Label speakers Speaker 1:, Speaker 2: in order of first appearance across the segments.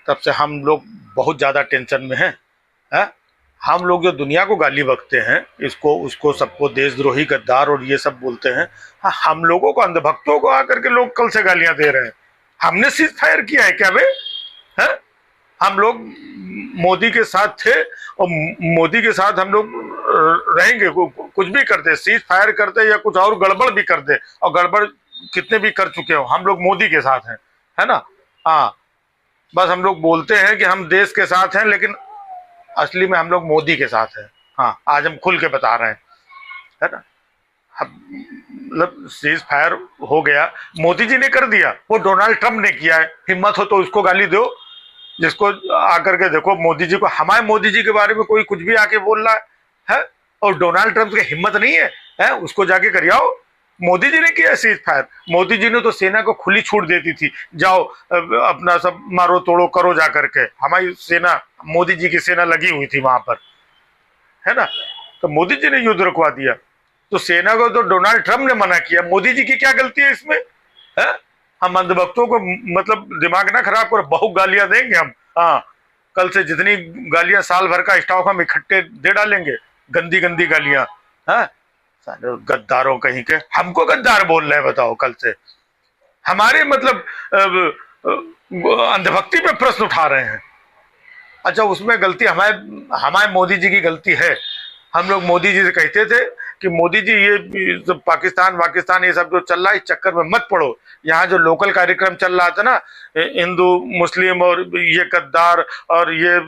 Speaker 1: तब से हम लोग बहुत ज़्यादा टेंशन में हैं। हैं? हम लोग जो दुनिया को गाली बकते हैं, इसको उसको सबको देशद्रोही, गद्दार और ये सब बोलते हैं, हाँ, हम लोगों को, अंधभक्तों को आकर के लोग कल से गालियां दे रहे हैं। हमने सीज फायर किया है क्या बे? हैं? हम लोग मोदी के साथ थे और मोदी के साथ हम लोग रहेंगे। कुछ भी करते, सीज फायर करते या कुछ और गड़बड़ भी कर दे, और गड़बड़ कितने भी कर चुके हो, हम लोग मोदी के साथ हैं, है ना। हाँ, बस हम लोग बोलते हैं कि हम देश के साथ हैं, लेकिन असली में हम लोग मोदी के साथ हैं। हाँ, आज हम खुल के बता रहे हैं, है ना। मतलब सीज फायर हो गया, मोदी जी ने कर दिया, वो डोनाल्ड ट्रंप ने किया है। हिम्मत हो तो उसको गाली दो, जिसको आकर के देखो मोदी जी को, हमारे मोदी जी के बारे में कोई कुछ भी आके बोल रहा है, और डोनाल्ड ट्रंप की हिम्मत नहीं है, उसको जाके करियाओ। मोदी जी ने किया सीज फायर। मोदी जी ने तो सेना को खुली छूट देती थी, जाओ अपना सब मारो तोड़ो करो जा करके। हमारी सेना, मोदी जी की सेना लगी हुई थी वहां पर, है ना। तो मोदी जी ने युद्ध रुकवा दिया, तो सेना को तो डोनाल्ड ट्रंप ने मना किया। मोदी जी की क्या गलती है इसमें? है? हम अंधभक्तों को मतलब दिमाग ना खराब करो, बहुत गालियां देंगे हम। हाँ, कल से जितनी गालियां, साल भर का स्टॉक हम इकट्ठे दे डालेंगे, गंदी गंदी गालियां। हाँ, गद्दारों कहीं के, हमको गद्दार बोल रहे हैं बताओ कल से। हमारे मतलब अंधभक्ति पे प्रश्न उठा रहे हैं। अच्छा, उसमें गलती हमारे हमारे मोदी जी की गलती है। हम लोग मोदी जी से कहते थे कि मोदी जी ये पाकिस्तान ये सब जो चल रहा है, इस चक्कर में मत पड़ो। यहाँ जो लोकल कार्यक्रम चल रहा था ना, हिंदू मुस्लिम और ये गद्दार और ये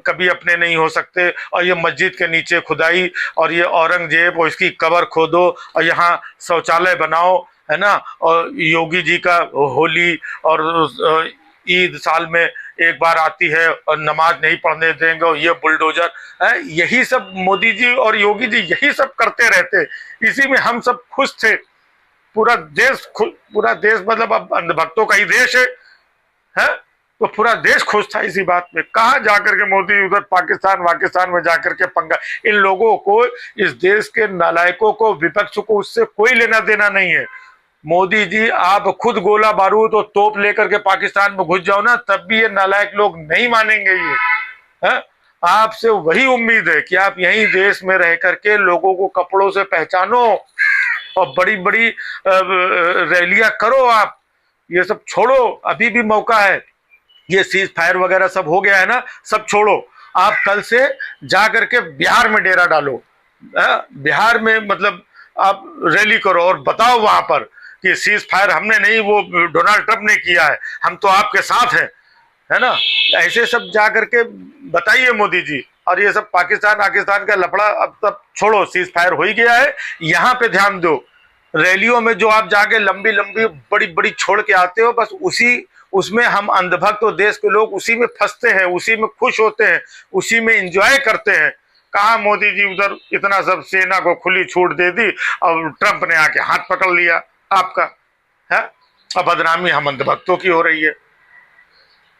Speaker 1: कभी अपने नहीं हो सकते, और ये मस्जिद के नीचे खुदाई, और ये औरंगजेब और इसकी कब्र खोदो, और यहाँ शौचालय बनाओ, है ना। और योगी जी का होली और ईद साल में एक बार आती है और नमाज नहीं पढ़ने देंगे, और ये बुलडोजर है, यही सब मोदी जी और योगी जी यही सब करते रहते। इसी में हम सब खुश थे, पूरा देश मतलब अब अंधभक्तों का ही देश है, तो पूरा देश खुश था इसी बात में। कहाँ जाकर के मोदी उधर पाकिस्तान में जाकर के पंगा। इन लोगों को, इस देश के नालायकों को, विपक्ष को उससे कोई लेना देना नहीं है। मोदी जी, आप खुद गोला बारूद और तोप लेकर के पाकिस्तान में घुस जाओ ना, तब भी ये नालायक लोग नहीं मानेंगे। ये है, आपसे वही उम्मीद है कि आप यहीं देश में रह करके लोगों को कपड़ों से पहचानो और बड़ी बड़ी रैलियां करो। आप ये सब छोड़ो, अभी भी मौका है। ये सीज फायर वगैरह सब हो गया है ना, सब छोड़ो। आप कल से जा करके बिहार में डेरा डालो, बिहार में मतलब आप रैली करो और बताओ वहां पर कि सीज फायर हमने नहीं, वो डोनाल्ड ट्रंप ने किया है, हम तो आपके साथ हैं, है ना। ऐसे सब जा करके बताइए मोदी जी। और ये सब पाकिस्तान का लफड़ा अब तब छोड़ो, सीज फायर हो ही गया है, यहाँ पे ध्यान दो। रैलियों में जो आप जाके लंबी लंबी बड़ी बड़ी छोड़ के आते हो, बस उसमें हम अंधभक्त और देश के लोग उसी में फंसते हैं, उसी में खुश होते हैं, उसी में एंजॉय करते हैं। कहा मोदी जी उधर इतना सब सेना को खुली छूट दे दी और ट्रंप ने आके हाथ पकड़ लिया आपका, है। अब बदनामी हम अंधभक्तों की हो रही है।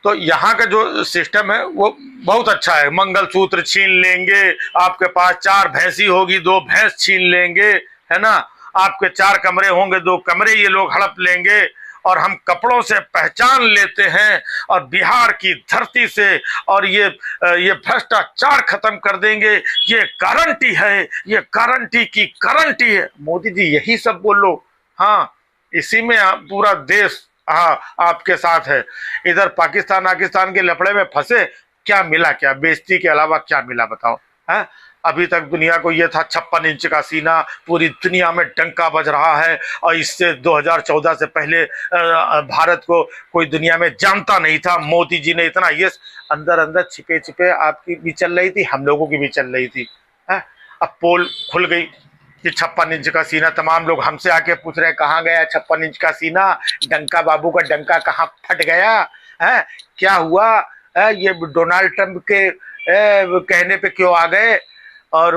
Speaker 1: तो यहाँ का जो सिस्टम है वो बहुत अच्छा है। मंगलसूत्र छीन लेंगे, आपके पास 4 भैंसी होगी 2 भैंस छीन लेंगे, है ना। आपके 4 कमरे होंगे 2 कमरे ये लोग हड़प लेंगे, और हम कपड़ों से पहचान लेते हैं, और बिहार की धरती से और ये भ्रष्टाचार खत्म कर देंगे, ये गारंटी है, ये गारंटी की गारंटी है। मोदी जी यही सब बोलो। हाँ, इसी में पूरा देश हाँ आपके साथ है। इधर पाकिस्तान के लफड़े में फंसे, क्या मिला? क्या बेइज्जती के अलावा क्या मिला बताओ? है, अभी तक दुनिया को ये था 56 इंच का सीना, पूरी दुनिया में डंका बज रहा है, और इससे 2014 से पहले भारत को कोई दुनिया में जानता नहीं था। मोदी जी ने इतना, ये अंदर अंदर छिपे छिपे आपकी भी चल रही थी, हम लोगों की भी चल रही थी। है, अब पोल खुल गई कि 56 इंच का सीना। तमाम लोग हमसे आके पूछ रहे हैं कहाँ गया 56 इंच का सीना, डंका बाबू का डंका कहाँ फट गया है, क्या हुआ है? ये डोनाल्ड ट्रंप के कहने पे क्यों आ गए, और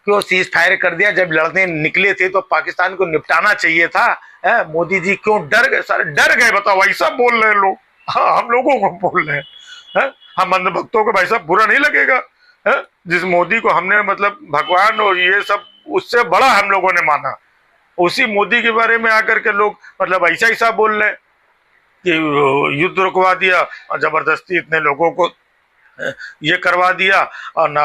Speaker 1: क्यों सीज फायर कर दिया? जब लड़ने निकले थे तो पाकिस्तान को निपटाना चाहिए था। मोदी जी क्यों डर गए? सारे डर गए, बताओ। भाई साहब बोल रहे हैं लोग, हाँ हम लोगों को बोल रहे हैं। हम अंधभक्तों को भाई साहब बुरा नहीं लगेगा? जिस मोदी को हमने मतलब भगवान और ये सब उससे बड़ा हम लोगों ने माना, उसी मोदी के बारे में आकर के लोग मतलब ऐसा बोल रहे कि युद्ध रुकवा दिया और जबरदस्ती इतने लोगों को ये करवा दिया, और ना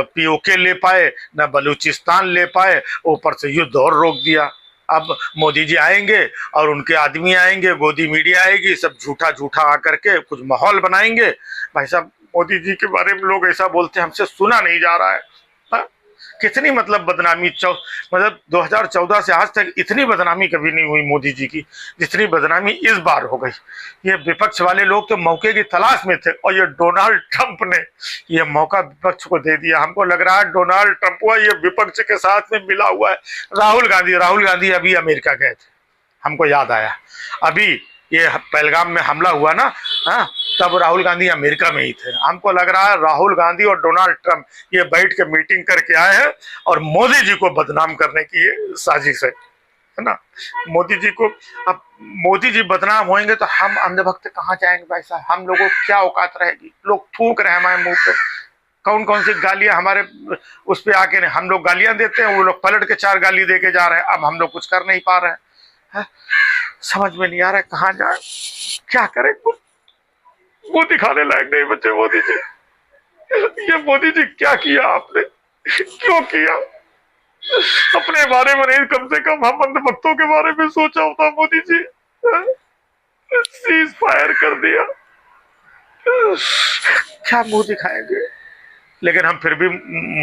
Speaker 1: पीओके ले पाए, ना बलूचिस्तान ले पाए, ऊपर से युद्ध और रोक दिया। अब मोदी जी आएंगे और उनके आदमी आएंगे, गोदी मीडिया आएगी, सब झूठा झूठा आकर के कुछ माहौल बनाएंगे। भाई साहब, मोदी जी के बारे में लोग ऐसा बोलते हैं, हमसे सुना नहीं जा रहा है। हा? कितनी मतलब बदनामी, मतलब 2014 से आज तक इतनी बदनामी कभी नहीं हुई मोदी जी की जितनी बदनामी इस बार हो गई। ये विपक्ष वाले लोग तो मौके की तलाश में थे, और ये डोनाल्ड ट्रंप ने ये मौका विपक्ष को दे दिया। हमको लग रहा है डोनाल्ड ट्रंप हुआ ये विपक्ष के साथ में मिला हुआ है। राहुल गांधी अभी अमेरिका गए थे, हमको याद आया। अभी ये पहलगाम में हमला हुआ ना, हाँ, तब राहुल गांधी अमेरिका में ही थे। हमको लग रहा है राहुल गांधी और डोनाल्ड ट्रंप ये बैठ के मीटिंग करके आए हैं और मोदी जी को बदनाम करने की ये साजिश है ना। मोदी जी को, अब मोदी जी बदनाम होंगे तो हम अंधभक्त कहाँ जाएंगे भाई साहब? हम लोगों को क्या औकात रहेगी? लोग थूक रहे हैं हमारे मुंह पे, कौन कौन सी गालियां हमारे उस पे आके नहीं। हम लोग गालियां देते हैं, वो लोग पलट के 4 गाली दे के जा रहे हैं। अब हम लोग कुछ कर नहीं पा रहे हैं। समझ में नहीं आ रहा है कहाँ जाए, क्या करें। कुछ वो दिखाने लायक नहीं बच्चे मोदी जी। ये मोदी जी क्या किया आपने, क्यों किया? अपने बारे में नहीं, कम से कम हम अंधभक्तों के बारे में सोचा होता मोदी जी। सीज फायर कर दिया, क्या मुंह दिखाएंगे? लेकिन हम फिर भी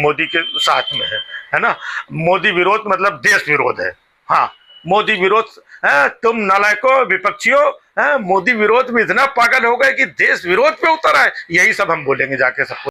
Speaker 1: मोदी के साथ में है ना। मोदी विरोध मतलब देश विरोध है। हाँ, मोदी विरोध है। तुम नालायकों, विपक्षियों, मोदी विरोध में इतना पागल हो गए कि देश विरोध पे उतर आए। यही सब हम बोलेंगे जाके सबको।